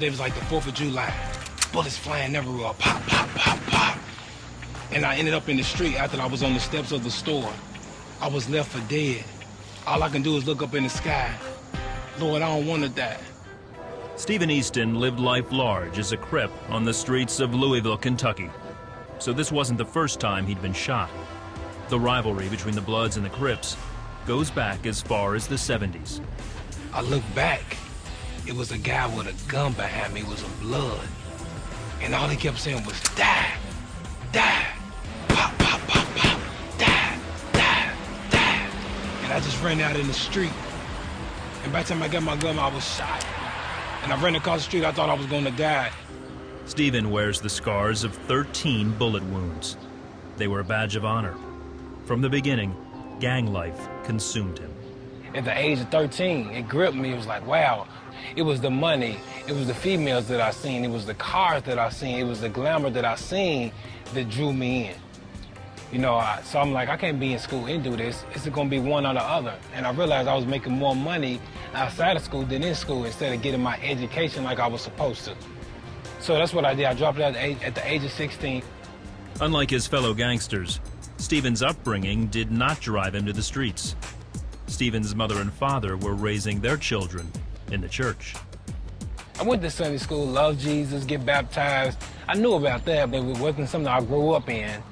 It was like the 4th of July. Bullets flying everywhere, pop, pop, pop, pop. And I ended up in the street after I was on the steps of the store. I was left for dead. All I can do is look up in the sky. Lord, I don't want to die. Stephen Easton lived life large as a Crip on the streets of Louisville, Kentucky. So this wasn't the first time he'd been shot. The rivalry between the Bloods and the Crips goes back as far as the 70s. I look back. It was a guy with a gun behind me. It was a Blood. And all he kept saying was, die, die, pop, pop, pop, pop, die, die, die. And I just ran out in the street. And by the time I got my gun, I was shot. And I ran across the street, I thought I was going to die. Stephen wears the scars of 13 bullet wounds. They were a badge of honor. From the beginning, gang life consumed him. At the age of 13, it gripped me. It was like, wow. It was the money, it was the females that I seen, it was the cars that I seen, it was the glamour that I seen that drew me in. You know, so I'm like, I can't be in school and do this. It's gonna be one or the other. And I realized I was making more money outside of school than in school instead of getting my education like I was supposed to. So that's what I did. I dropped out at the age of 16. Unlike his fellow gangsters, Stephen's upbringing did not drive him to the streets. Stephen's mother and father were raising their children in the church. I went to Sunday school, loved Jesus, get baptized. I knew about that, but it wasn't something I grew up in,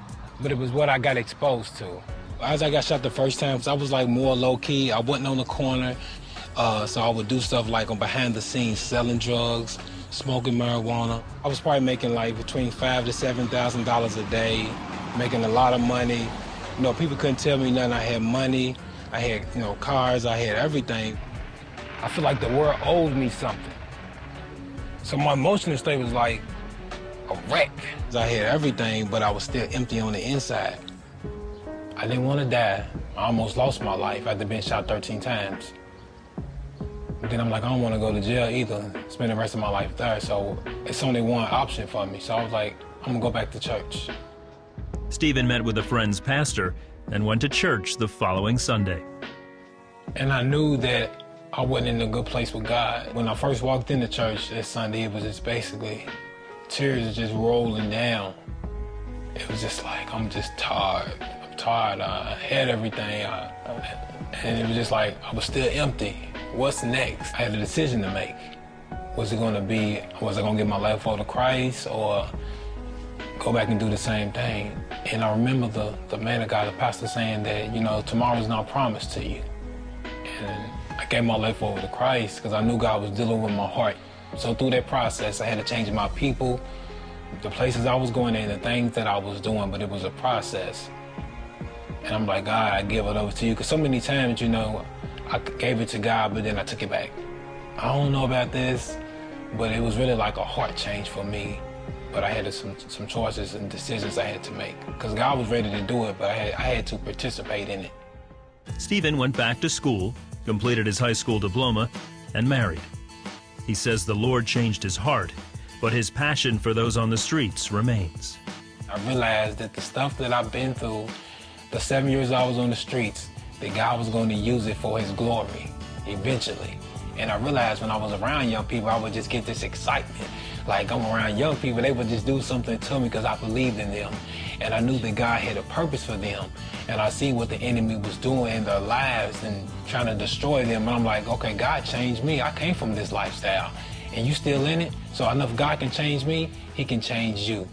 but it was what I got exposed to. As I got shot the first time, I was like more low-key. I wasn't on the corner, so I would do stuff like on behind the scenes, selling drugs, smoking marijuana. I was probably making like between $5,000 to $7,000 a day, making a lot of money. You know, people couldn't tell me nothing. I had money, I had, you know, cars, I had everything. I feel like the world owed me something. So my emotional state was like a wreck. I had everything, but I was still empty on the inside. I didn't want to die. I almost lost my life after being shot 13 times. But then I'm like, I don't want to go to jail either, spend the rest of my life there. So it's only one option for me. So I was like, I'm gonna go back to church. Stephen met with a friend's pastor and went to church the following Sunday. And I knew that I wasn't in a good place with God. When I first walked into church that Sunday, it was just basically tears just rolling down. It was just like, I'm just tired. I'm tired. I had everything. And it was just like, I was still empty. What's next? I had a decision to make. Was I gonna give my life over to Christ or go back and do the same thing? And I remember the man of God, the pastor, saying that, you know, tomorrow's not promised to you. And I gave my life over to Christ because I knew God was dealing with my heart. So through that process, I had to change my people, the places I was going in, the things that I was doing, but it was a process. And I'm like, God, I give it over to you. Because so many times, you know, I gave it to God, but then I took it back. I don't know about this, but it was really like a heart change for me. But I had some choices and decisions I had to make. Because God was ready to do it, but I had to participate in it. Stephen went back to school, completed his high school diploma, and married. He says the Lord changed his heart, but his passion for those on the streets remains. I realized that the stuff that I've been through, the 7 years I was on the streets, that God was going to use it for his glory, eventually. And I realized when I was around young people, I would just get this excitement. Like, I'm around young people, they would just do something to me because I believed in them. And I knew that God had a purpose for them. And I see what the enemy was doing in their lives and trying to destroy them. And I'm like, okay, God changed me. I came from this lifestyle. And you still in it? So enough God can change me, he can change you.